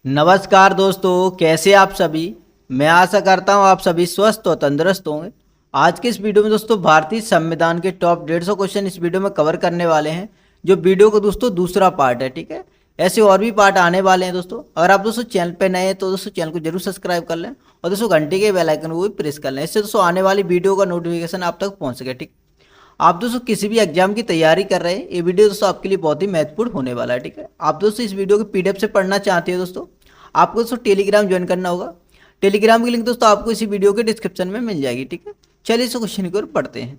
नमस्कार दोस्तों, कैसे आप सभी। मैं आशा करता हूँ आप सभी स्वस्थ और तंदुरुस्त होंगे। आज के इस वीडियो में दोस्तों भारतीय संविधान के टॉप 150 क्वेश्चन इस वीडियो में कवर करने वाले हैं। जो वीडियो को दोस्तों दूसरा पार्ट है, ठीक है। ऐसे और भी पार्ट आने वाले हैं दोस्तों। अगर आप दोस्तों चैनल पे नए हैं तो दोस्तों चैनल को जरूर सब्सक्राइब कर लें और दोस्तों घंटे के बेल आइकन को भी प्रेस कर लें। इससे दोस्तों आने वाली वीडियो का नोटिफिकेशन आप तक पहुँच सके, ठीक। आप दोस्तों किसी भी एग्जाम की तैयारी कर रहे हैं, ये वीडियो दोस्तों आपके लिए बहुत ही महत्वपूर्ण होने वाला है, ठीक है। आप दोस्तों इस वीडियो को पीडीएफ से पढ़ना चाहते हैं दोस्तों, आपको दोस्तों टेलीग्राम ज्वाइन करना होगा। टेलीग्राम की लिंक दोस्तों आपको इसी वीडियो के डिस्क्रिप्शन में मिल जाएगी, ठीक है। चलिए इस क्वेश्चन की ओर पढ़ते हैं।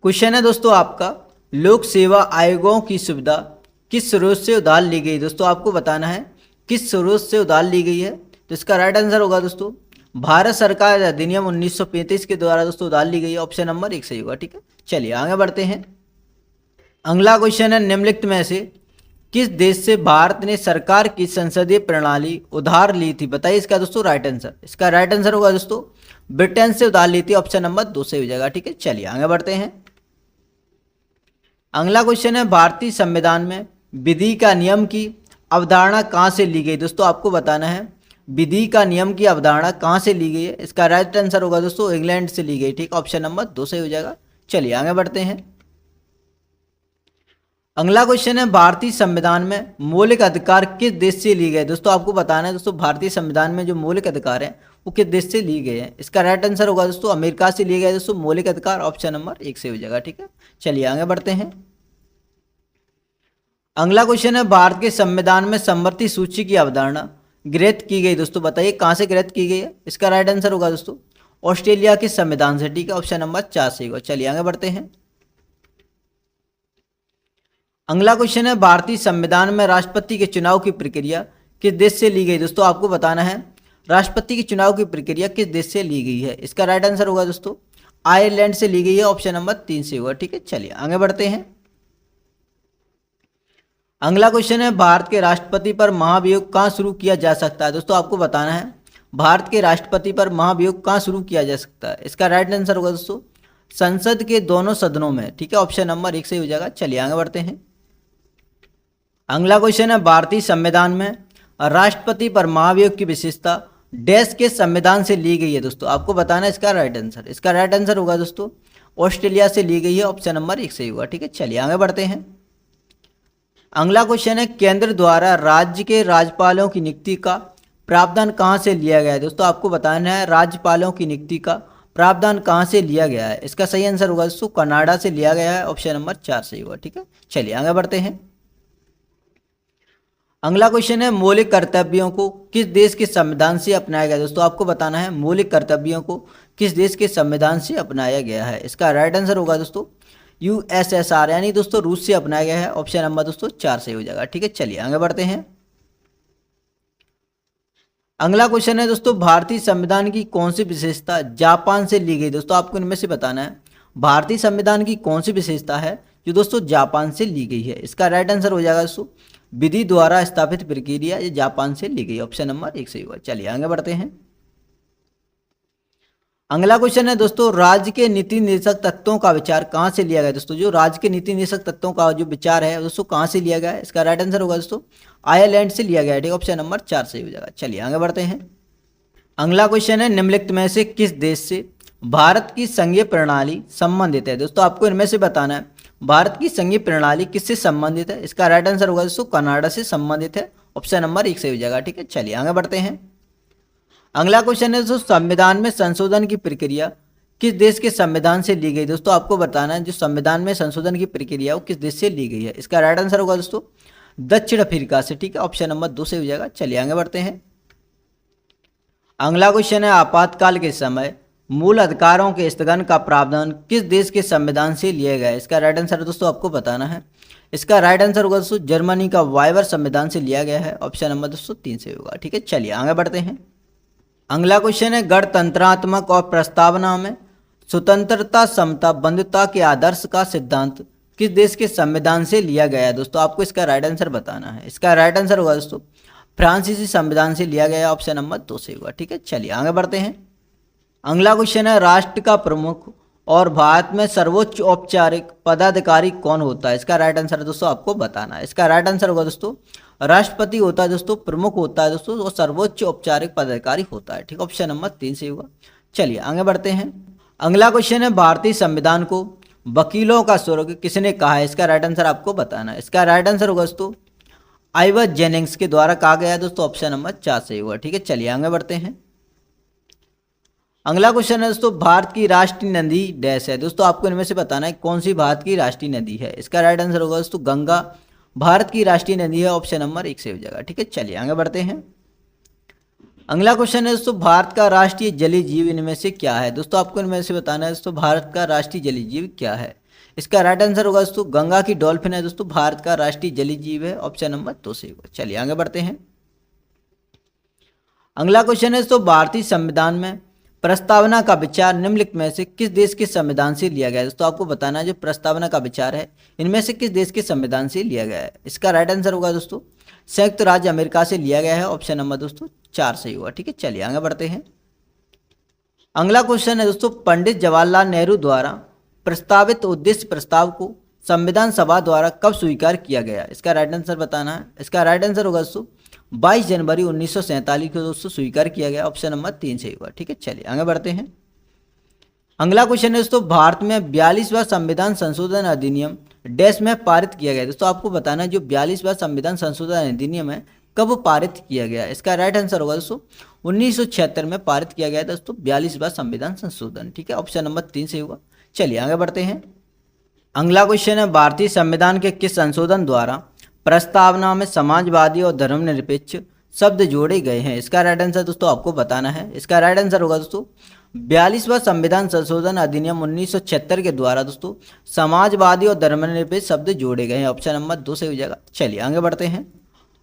क्वेश्चन है दोस्तों आपका, लोक सेवा आयोगों की सुविधा किस स्रोत से उधार ली गई। दोस्तों आपको बताना है किस स्रोत से उधार ली गई है। तो इसका राइट आंसर होगा दोस्तों भारत सरकार अधिनियम 1935 के द्वारा दोस्तों उधार ली गई है। ऑप्शन नंबर 1 सही होगा, ठीक है। चलिए आगे बढ़ते हैं। अगला क्वेश्चन है, निम्नलिखित में से किस देश से भारत ने सरकार की संसदीय प्रणाली उधार ली थी। बताइए इसका दोस्तों राइट आंसर। इसका राइट आंसर होगा दोस्तों ब्रिटेन से उधार ली थी। ऑप्शन नंबर 2 सही हो जाएगा, ठीक है। चलिए आगे बढ़ते हैं। अगला क्वेश्चन है, भारतीय संविधान में विधि का नियम की अवधारणा कहाँ से ली गई। दोस्तों आपको बताना है विधि का नियम की अवधारणा कहाँ से ली गई है। इसका राइट आंसर होगा दोस्तों इंग्लैंड से ली गई, ठीक। ऑप्शन नंबर 2 सही हो जाएगा। चलिए आगे बढ़ते हैं। अगला क्वेश्चन है, भारतीय संविधान में मौलिक अधिकार किस देश से लिए गए। दोस्तों आपको बताना है दोस्तों भारतीय संविधान में जो मौलिक अधिकार हैं वो किस देश से लिए गए हैं। इसका राइट आंसर होगा दोस्तों अमेरिका से लिए गए दोस्तों मौलिक अधिकार। ऑप्शन नंबर 1 से हो जाएगा, ठीक है। चलिए आगे बढ़ते हैं। अगला क्वेश्चन है, भारत के संविधान में समवर्ती सूची की अवधारणा गृहीत की गई। दोस्तों बताइए कहाँ से गृहीत की गई है। इसका राइट आंसर होगा दोस्तों ऑस्ट्रेलिया के संविधान से, ठीक है। ऑप्शन नंबर 4 सही होगा। चलिए आगे बढ़ते हैं। अगला क्वेश्चन है, भारतीय संविधान में राष्ट्रपति के चुनाव की प्रक्रिया किस देश से ली गई। दोस्तों आपको बताना है राष्ट्रपति के चुनाव की प्रक्रिया किस देश से ली गई है। इसका राइट आंसर होगा दोस्तों आयरलैंड से ली गई है। ऑप्शन नंबर 3 से होगा, ठीक है। चलिए आगे बढ़ते हैं। अगला क्वेश्चन है, भारत के राष्ट्रपति पर महाभियोग कहाँ शुरू किया जा सकता है। दोस्तों आपको बताना है भारत के राष्ट्रपति पर महाभियोग कहाँ शुरू किया जा सकता है। इसका राइट आंसर होगा दोस्तों संसद के दोनों सदनों में, ठीक है। ऑप्शन नंबर 1 से हो जाएगा। चलिए आगे बढ़ते हैं। अगला क्वेश्चन है, भारतीय संविधान में राष्ट्रपति पर महाभियोग की विशेषता देश के संविधान से ली गई है। दोस्तों आपको बताना है इसका राइट आंसर। इसका राइट आंसर होगा दोस्तों ऑस्ट्रेलिया से ली गई है। ऑप्शन नंबर 1 सही होगा, ठीक है। चलिए आगे बढ़ते हैं। अगला क्वेश्चन है, केंद्र द्वारा राज्य के राज्यपालों की नियुक्ति का प्रावधान कहाँ से लिया गया है। दोस्तों आपको बताना है राज्यपालों की नियुक्ति का प्रावधान कहाँ से लिया गया है। इसका सही आंसर होगा दोस्तों कनाडा से लिया गया है। ऑप्शन नंबर 4 सही होगा, ठीक है। चलिए आगे बढ़ते हैं। अगला क्वेश्चन है, मौलिक कर्तव्यों को किस देश के संविधान से अपनाया गया। दोस्तों आपको बताना है मौलिक कर्तव्यों को किस देश के संविधान से अपनाया गया है। इसका राइट आंसर होगा दोस्तों यूएसएसआर यानी दोस्तों रूस से अपनाया गया है। ऑप्शन नंबर दोस्तों 4 सही हो जाएगा, ठीक है। चलिए आगे बढ़ते हैं। अगला क्वेश्चन है दोस्तों, भारतीय संविधान की कौन सी विशेषता जापान से ली गई। दोस्तों आपको इनमें से बताना है भारतीय संविधान की कौन सी विशेषता है जो दोस्तों जापान से ली गई है। इसका राइट आंसर हो जाएगा दोस्तों विधि द्वारा स्थापित प्रक्रिया ये जापान से ली गई। ऑप्शन नंबर 1 सही होगा। चलिए आगे बढ़ते हैं। अगला क्वेश्चन है दोस्तों, राज्य के नीति निर्देशक तत्वों का विचार कहाँ से लिया गया। दोस्तों जो राज्य के नीति निर्देशक तत्वों का जो विचार है दोस्तों कहाँ से लिया गया है। इसका राइट आंसर होगा दोस्तों आयरलैंड से लिया गया है, ठीक। ऑप्शन नंबर 4 सही हो जाएगा। चलिए आगे बढ़ते हैं। अगला क्वेश्चन है, निम्नलिखित में से किस देश से भारत की संघीय प्रणाली संबंधित है। दोस्तों आपको इनमें से बताना है भारत की संघीय प्रणाली किससे संबंधित है। इसका राइट आंसर होगा दोस्तों कनाडा से संबंधित है। ऑप्शन नंबर 1 सही हो जाएगा, ठीक है। चलिए आगे बढ़ते हैं। अगला क्वेश्चन है दोस्तों, संविधान में संशोधन की प्रक्रिया किस देश के संविधान से ली गई। दोस्तों आपको बताना है जो संविधान में संशोधन की प्रक्रिया वो किस देश से ली गई है। इसका राइट आंसर होगा दोस्तों दक्षिण अफ्रीका से, ठीक है। ऑप्शन नंबर 2 से हो जाएगा। चलिए आगे बढ़ते हैं। अगला क्वेश्चन है, आपातकाल के समय मूल अधिकारों के स्थगन का प्रावधान किस देश के संविधान से लिया गया है। इसका राइट आंसर दोस्तों आपको बताना है। इसका राइट आंसर होगा दोस्तों जर्मनी का वाइवर संविधान से लिया गया है। ऑप्शन नंबर दोस्तों 3 से होगा, ठीक है। चलिए आगे बढ़ते हैं। अगला क्वेश्चन है, गणतंत्रात्मक और प्रस्तावना में स्वतंत्रता समता बंधुता के आदर्श का सिद्धांत किस देश के संविधान से लिया गया है। दोस्तों आपको इसका राइट आंसर बताना है। इसका राइट आंसर होगा दोस्तों फ्रांसीसी संविधान से लिया गया है। ऑप्शन नंबर 2 से होगा, ठीक है। चलिए आगे बढ़ते हैं। अगला क्वेश्चन है, राष्ट्र का प्रमुख और भारत में सर्वोच्च औपचारिक पदाधिकारी कौन होता है? इसका राइट आंसर है दोस्तों आपको बताना है। इसका राइट आंसर होगा दोस्तों राष्ट्रपति होता है दोस्तों, प्रमुख होता है दोस्तों, और सर्वोच्च औपचारिक पदाधिकारी होता है। ठीक, ऑप्शन नंबर 3 सही होगा। चलिए आगे बढ़ते हैं। अगला क्वेश्चन है, भारतीय संविधान को वकीलों का स्वर्ग किसने कहा है? इसका राइट आंसर आपको बताना है। इसका राइट आंसर होगा दोस्तों आइवर जेनिंग्स के द्वारा कहा गया है दोस्तों, ऑप्शन नंबर 4 सही होगा। ठीक है, चलिए आगे बढ़ते हैं। अगला क्वेश्चन है दोस्तों, भारत की राष्ट्रीय नदी डैश है? दोस्तों आपको इनमें से बताना है कौन सी भारत की राष्ट्रीय नदी है। इसका राइट आंसर होगा दोस्तों गंगा भारत की राष्ट्रीय नदी है, ऑप्शन नंबर 1 से हो जाएगा। ठीक है, चलिए आगे बढ़ते हैं। अगला क्वेश्चन है दोस्तों, भारत का राष्ट्रीय जलीय जीव इनमें से क्या है? दोस्तों आपको इनमें से बताना है दोस्तों भारत का राष्ट्रीय जलीय जीव क्या है। इसका राइट आंसर होगा दोस्तों गंगा की डॉल्फिन है दोस्तों, भारत का राष्ट्रीय जलीय जीव है, ऑप्शन नंबर 2 से होगा। चलिए आगे बढ़ते हैं। अगला क्वेश्चन है दोस्तों, भारतीय संविधान में प्रस्तावना का विचार निम्नलिखित में से किस देश के संविधान से लिया गया है? दोस्तों आपको बताना है जो प्रस्तावना का विचार है इनमें से किस देश के संविधान से लिया गया है। इसका राइट आंसर होगा दोस्तों संयुक्त राज्य अमेरिका से लिया गया है, ऑप्शन नंबर दोस्तों 4 सही हुआ। ठीक है, चलिए आगे बढ़ते हैं। अगला क्वेश्चन है दोस्तों, पंडित जवाहरलाल नेहरू द्वारा प्रस्तावित उद्देश्य प्रस्ताव को संविधान सभा द्वारा कब स्वीकार किया गया? इसका राइट आंसर बताना है। इसका राइट आंसर होगा दोस्तों 22 जनवरी 1947 को दोस्तों स्वीकार किया गया, ऑप्शन नंबर 3 सही हुआ। ठीक है, चलिए आगे बढ़ते हैं। अगला क्वेश्चन है दोस्तों, भारत में 42वां संविधान संशोधन अधिनियम डैश में पारित किया गया। दोस्तों आपको बताना है जो 42वां संविधान संशोधन अधिनियम है कब पारित किया गया। इसका राइट आंसर होगा दोस्तों 1976 में पारित किया गया दोस्तों 42वां संविधान संशोधन। ठीक है, ऑप्शन नंबर 3 सही होगा। चलिए आगे बढ़ते हैं। अगला क्वेश्चन है, भारतीय संविधान के किस संशोधन द्वारा प्रस्तावना में समाजवादी और धर्मनिरपेक्ष शब्द जोड़े गए हैं? इसका राइट आंसर दोस्तों आपको बताना है। इसका राइट आंसर होगा दोस्तों 42वां संविधान संशोधन अधिनियम 1976 के द्वारा दोस्तों समाजवादी और धर्मनिरपेक्ष शब्द जोड़े गए हैं, ऑप्शन नंबर 2 से हो जाएगा। चलिए आगे बढ़ते हैं।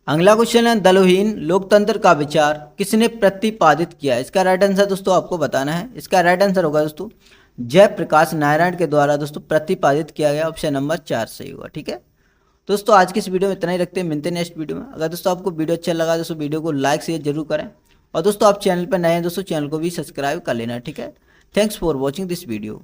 अगला क्वेश्चन है, दलहीन लोकतंत्र का विचार किसने प्रतिपादित किया? इसका राइट आंसर दोस्तों आपको बताना है। इसका राइट आंसर होगा दोस्तों जयप्रकाश नारायण के द्वारा दोस्तों प्रतिपादित किया गया, ऑप्शन नंबर 4 सही हुआ। ठीक है दोस्तों, आज की इस वीडियो में इतना ही रखते हैं, मिलते हैं नेक्स्ट वीडियो में। अगर दोस्तों आपको वीडियो अच्छा लगा दोस्तों वीडियो को लाइक शेयर जरूर करें, और दोस्तों आप चैनल पर नए हैं दोस्तों चैनल को भी सब्सक्राइब कर लेना। ठीक है, thanks for watching this video.